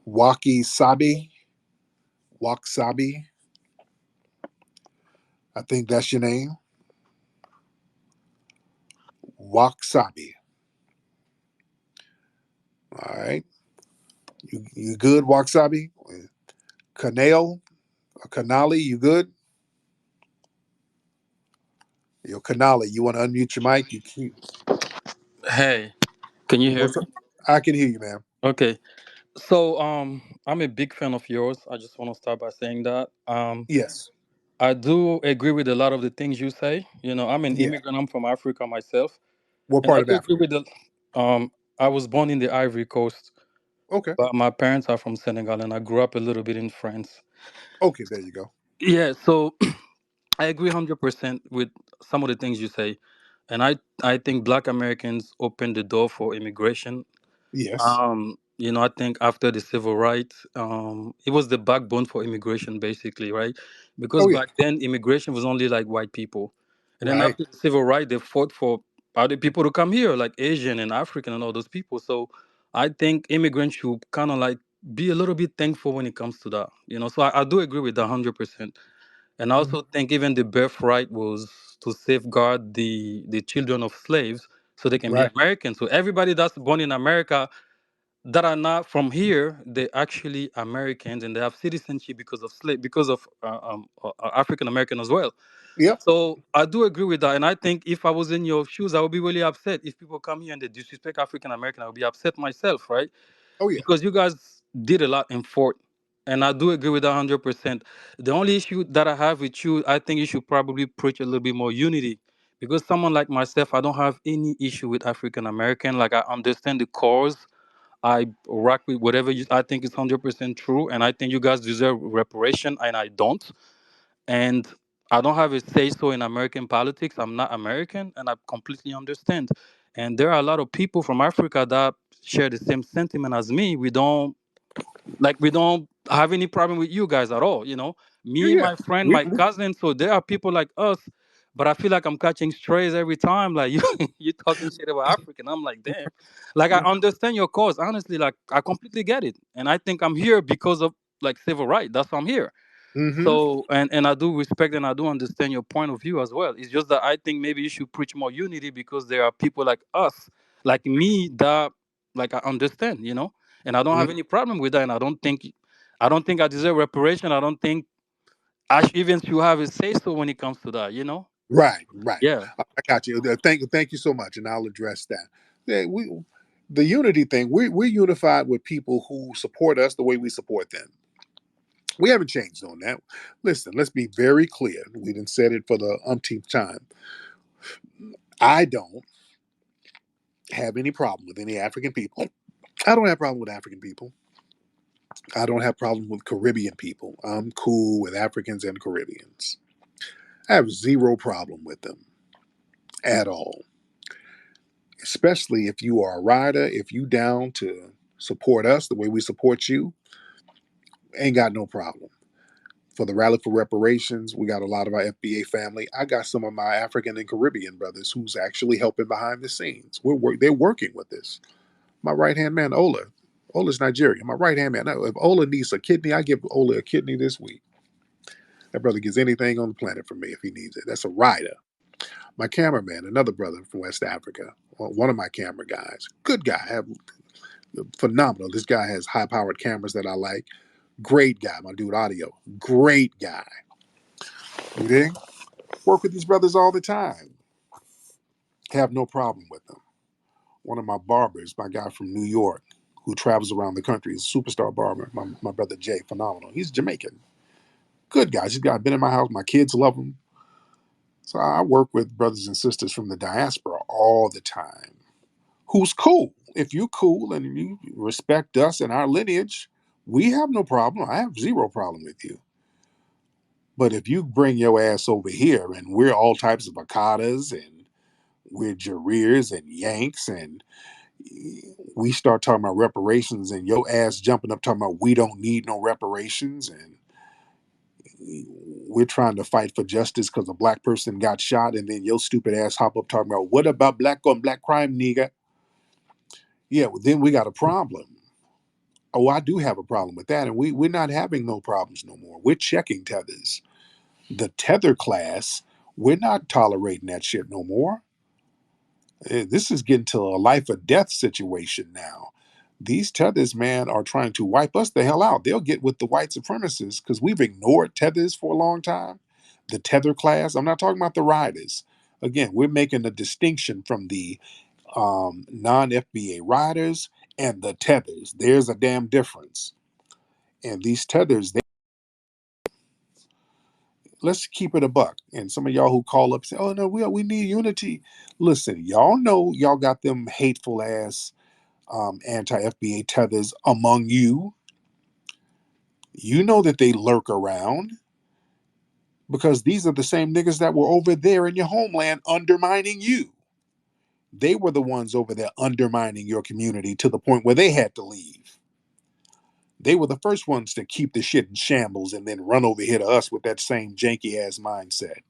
Waki Sabi. Waksabi. I think that's your name. Waksabi. All right. You good, Waksabi? Kanale or Kanali, you good? Yo, Kanali, you want to unmute your mic? You keep. Hey, can you hear What's me? up? I can hear you, man. Okay. So I'm a big fan of yours. I just want to start by saying that. Yes. I do agree with a lot of the things you say. I'm an Yeah. immigrant, I'm from Africa myself. What And I part of do agree Africa? with the I was born in the Ivory Coast, Okay. but my parents are from Senegal and I grew up a little bit in France. Okay, there you go. Yeah, so I agree 100% with some of the things you say. And I think black Americans opened the door for immigration. Yes. I think after the civil rights, it was the backbone for immigration, basically, right? Because Oh yeah. back then, immigration was only like white people, and then Right. after the civil rights, they fought for other people to come here, like Asian and African and all those people. So I think immigrants should kind of like be a little bit thankful when it comes to that, So I do agree with that 100%, and I Mhm. also think even the birthright was to safeguard the children of slaves so they can be Right. American. So everybody that's born in America that are not from here, they're actually Americans and they have citizenship because of African American as well. Yep. So I do agree with that, and I think if I was in your shoes, I would be really upset if people come here and they disrespect African American. I would be upset myself, right? Oh yeah. Because you guys did a lot in Fort, and I do agree with that 100%. The only issue that I have with you, I think you should probably preach a little bit more unity. Because someone like myself, I don't have any issue with African American. Like I understand the cause, I rock with whatever I think is 100% true, and I think you guys deserve reparation, and I don't. And I don't have a say so in American politics. I'm not American, and I completely understand. And there are a lot of people from Africa that share the same sentiment as me. We don't have any problem with you guys at all. Yeah. Me, Yeah. my friend, We, my cousin. So there are people like us, but I feel like I'm catching strays every time. Like you talking shit about African. I'm like, damn. Like I we understand your cause. Honestly, like I completely get it, and I think I'm here because of like civil rights. That's why I'm here. mm-hmm. So and I do respect and I do understand your point of view as well. It's just that I think maybe you should preach more unity because there are people like us, like me, that like I understand, and I don't have any problem with that. And I don't think I deserve reparation. I don't think I even should have a say so when it comes to that. Right, right. Yeah. I got you. Thank you so much, and I'll address that. Yeah, the unity thing. We're unified with people who support us the way we support them. We haven't changed on that. Listen, let's be very clear. We didn't said it for the umpteenth time. I don't have any problem with any African people. I don't have problem with African people. I don't have problem with Caribbean people. I'm cool with Africans and Caribbeans. I have zero problem with them at all. Especially if you are a rider, if you down to support us the way we support you, ain't got no problem. For the Rally for Reparations, we got a lot of our FBA family. I got some of my African and Caribbean brothers who's actually helping behind the scenes. They're working with this. My right hand man, Ola. Ola's Nigerian. My right hand man. Now, if Ola needs a kidney, I give Ola a kidney this week. That brother gets anything on the planet from me if he needs it. That's a rider. My cameraman, another brother from West Africa, one of my camera guys, good guy, phenomenal. This guy has high-powered cameras that I like. Great guy, my dude audio. Great guy. You dig? Work with these brothers all the time. Have no problem with them. One of my barbers, my guy from New York, who travels around the country, is a superstar barber. My brother Jay, phenomenal. He's Jamaican. Good guy. He's been in my house. My kids love him. So I work with brothers and sisters from the diaspora all the time. Who's cool? If you cool and you respect us and our lineage, we have no problem. I have zero problem with you. But if you bring your ass over here and we're all types of Akadas and we're Jareers and Yanks and we start talking about reparations and your ass jumping up talking about we don't need no reparations and we're trying to fight for justice because a black person got shot and then your stupid ass hop up talking about what about black on black crime, nigga? Yeah, well, then we got a problem. Oh, I do have a problem with that. And we're not having no problems no more. We're checking tethers. The tether class, we're not tolerating that shit no more. This is getting to a life or death situation now. These tethers, man, are trying to wipe us the hell out. They'll get with the white supremacists because we've ignored tethers for a long time. The tether class, I'm not talking about the riders. Again, we're making a distinction from the non-FBA riders and the tethers. There's a damn difference. And these tethers, let's keep it a buck. And some of y'all who call up say, "Oh no, we need unity." Listen, y'all know y'all got them hateful ass anti-FBA tethers among you. You know that they lurk around because these are the same niggas that were over there in your homeland undermining you. They were the ones over there undermining your community to the point where they had to leave. They were the first ones to keep the shit in shambles and then run over here to us with that same janky ass mindset.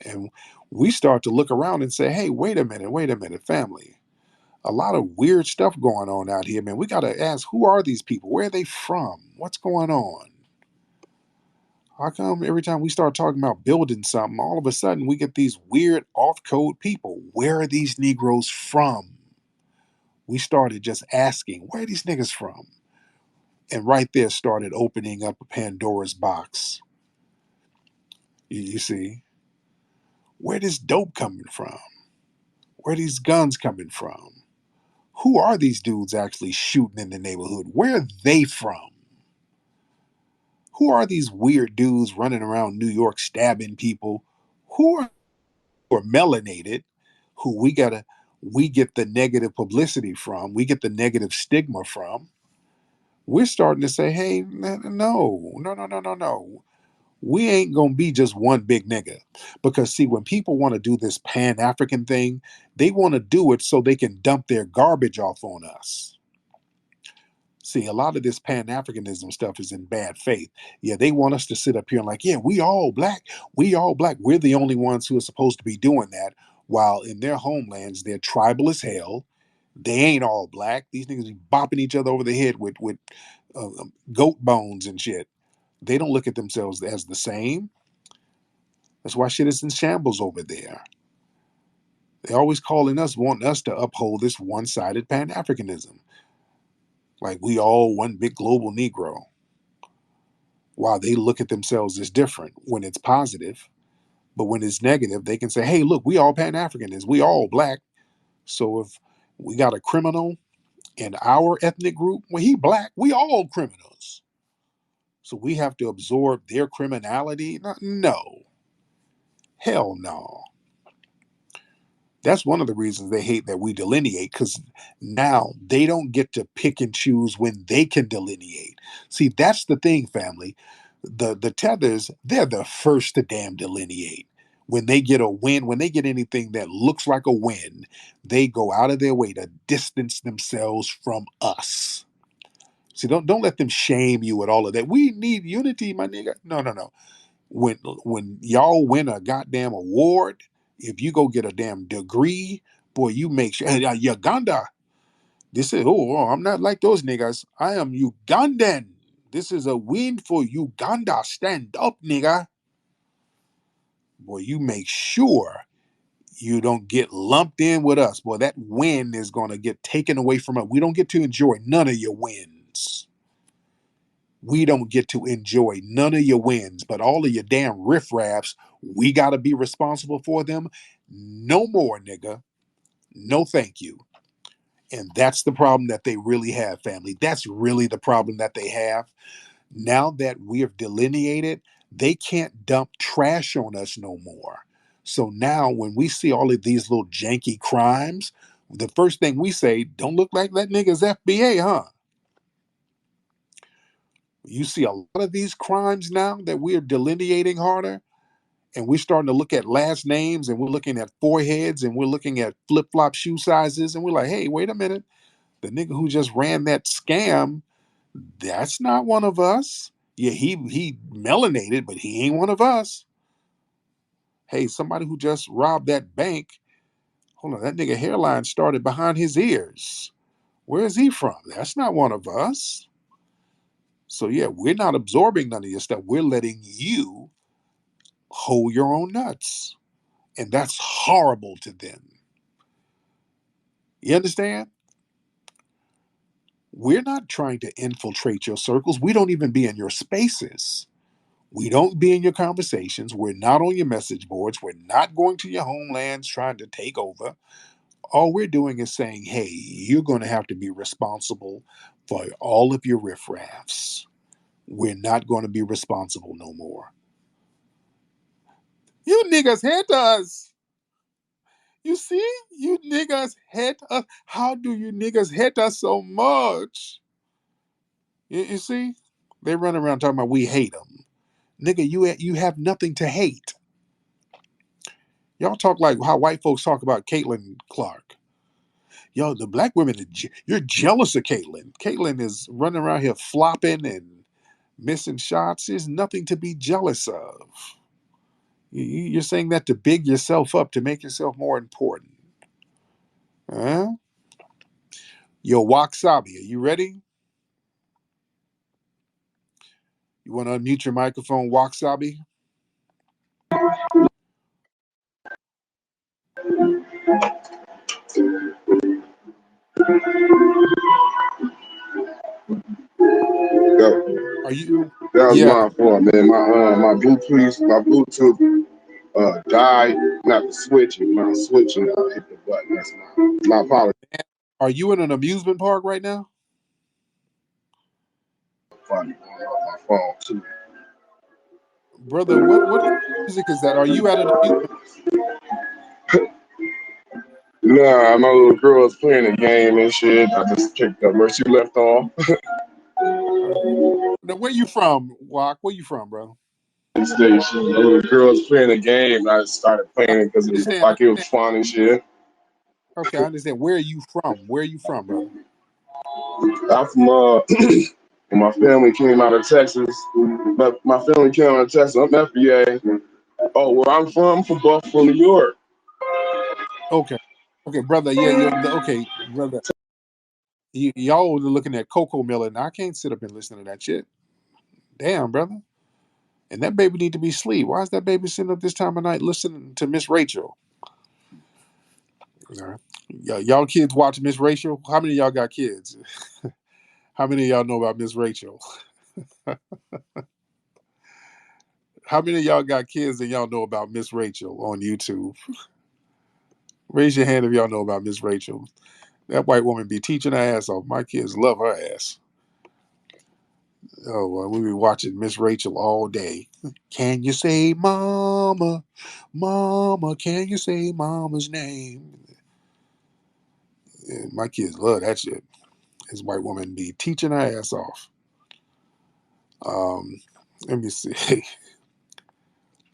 And we start to look around and say, hey, wait a minute, family. A lot of weird stuff going on out here, man. We got to ask, who are these people? Where are they from? What's going on? How come every time we start talking about building something, all of a sudden we get these weird off-code people? Where are these Negroes from? We started just asking, where are these niggas from? And right there started opening up a Pandora's box. You see, where this dope coming from? Where these guns coming from? Who are these dudes actually shooting in the neighborhood? Where are they from? Who are these weird dudes running around New York stabbing people? Who are melanated? Who we get the negative publicity from? We get the negative stigma from. We're starting to say, hey, no. We ain't gonna be just one big nigga. Because see, when people want to do this Pan-African thing, they want to do it so they can dump their garbage off on us. See, a lot of this Pan-Africanism stuff is in bad faith. Yeah, they want us to sit up here and like, yeah, we all black. We all black. We're the only ones who are supposed to be doing that. While in their homelands, they're tribal as hell. They ain't all black. These niggas be bopping each other over the head with goat bones and shit. They don't look at themselves as the same. That's why shit is in shambles over there. They're always calling us, wanting us to uphold this one-sided Pan-Africanism. Like we all one big global Negro. While they look at themselves as different when it's positive. But when it's negative, they can say, hey, look, we all Pan-Africanists. We all black. So if we got a criminal in our ethnic group, when he black, we all criminals. So we have to absorb their criminality? No. Hell no. That's one of the reasons they hate that we delineate, because now they don't get to pick and choose when they can delineate. See, that's the thing, family. The tethers, they're the first to damn delineate. When they get a win, when they get anything that looks like a win, they go out of their way to distance themselves from us. See, don't let them shame you with all of that. We need unity, my nigga. No, no, no. When y'all win a goddamn award, if you go get a damn degree, boy, you make sure Uganda. This is I'm not like those niggas. I am Ugandan. This is a win for Uganda. Stand up, nigga. Boy, you make sure you don't get lumped in with us. Boy, that win is going to get taken away from us. We don't get to enjoy none of your wins. We don't get to enjoy none of your wins, but all of your damn riffraffs, we got to be responsible for them. No more, nigga. No, thank you. And that's the problem that they really have, family. That's really the problem that they have. Now that we have delineated, they can't dump trash on us no more. So now when we see all of these little janky crimes, the first thing we say, don't look like that nigga's FBA, huh? You see a lot of these crimes now that we're delineating harder, and we're starting to look at last names, and we're looking at foreheads, and we're looking at flip-flop shoe sizes, and we're like, hey, wait a minute. The nigga who just ran that scam, that's not one of us. Yeah, he melanated, but he ain't one of us. Hey, somebody who just robbed that bank, hold on, that nigga hairline started behind his ears. Where is he from? That's not one of us. So yeah, we're not absorbing none of your stuff. We're letting you hold your own nuts. And that's horrible to them. You understand? We're not trying to infiltrate your circles. We don't even be in your spaces. We don't be in your conversations. We're not on your message boards. We're not going to your homelands trying to take over. All we're doing is saying, hey, you're going to have to be responsible for all of your riffraffs. We're not going to be responsible no more. You niggas hate us. You see? You niggas hate us. How do you niggas hate us so much? You see? They run around talking about we hate them. Nigga, you have nothing to hate. Y'all talk like how white folks talk about Caitlin Clark. Yo, the black women, you're jealous of Caitlin. Caitlin is running around here flopping and missing shots. There's nothing to be jealous of. You're saying that to big yourself up, to make yourself more important. Huh? Yo, Wasabi, are you ready? You want to unmute your microphone, Wasabi? Are you? That was Yeah. my fault, man. My Bluetooth died. Not the switch. When I was switching, I hit the button. That's my apology. Are you in an amusement park right now? Funny, my phone too. Brother, what kind of music is that? Are you at an amusement Nah, my little girl's playing a game and shit. I just picked up where she left off. park? Now, where you from, Wak? Where you from, bro? Station. My little girl's playing a game. And I just started I playing it because it was understand. I like it was understand. fun and shit. Okay, I understand. Where are you from? Where are you from, brother? I'm from when my family came out of Texas. But my family came out of Texas. I'm FBA. Oh, where I'm from Buffalo, New York. Okay. Okay, brother. Yeah, okay, brother. Y'all are looking at Coco Miller, and I can't sit up and listen to that shit. Damn, brother. And that baby need to be asleep. Why is that baby sitting up this time of night listening to Miss Rachel? All right. Y'all kids watch Miss Rachel? How many of y'all got kids? How many of y'all know about Miss Rachel? How many of y'all got kids and y'all know about Miss Rachel on YouTube? Raise your hand if y'all know about Miss Rachel. That white woman be teaching her ass off. My kids love her ass. Oh, well, we be watching Miss Rachel all day. Can you say mama? Mama, can you say mama's name? And my kids love that shit. This white woman be teaching her ass off. Um, let me see.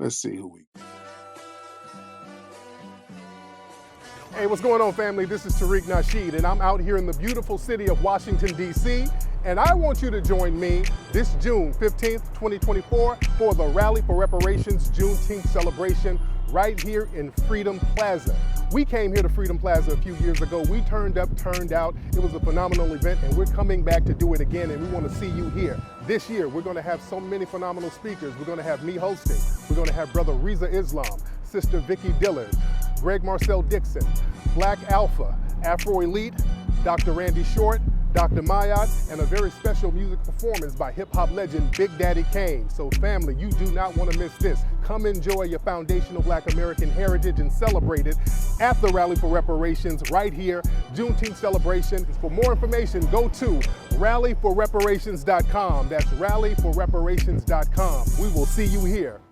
Let's see who we. Hey, what's going on, family? This is Tariq Nasheed, and I'm out here in the beautiful city of Washington, D.C., and I want you to join me this June 15th, 2024 for the Rally for Reparations Juneteenth celebration right here in Freedom Plaza. We came here to Freedom Plaza a few years ago. We turned up, turned out. It was a phenomenal event, and we're coming back to do it again, and we want to see you here. This year, we're going to have so many phenomenal speakers. We're going to have me hosting. We're going to have Brother Reza Islam, Sister Vicky Dillard, Greg Marcel Dixon, Black Alpha, Afro Elite, Dr. Randy Short, Dr. Mayat, and a very special music performance by hip-hop legend Big Daddy Kane. So family, you do not want to miss this. Come enjoy your foundational Black American heritage and celebrate it at the Rally for Reparations right here, Juneteenth celebration. For more information, go to rallyforreparations.com. That's rallyforreparations.com. We will see you here.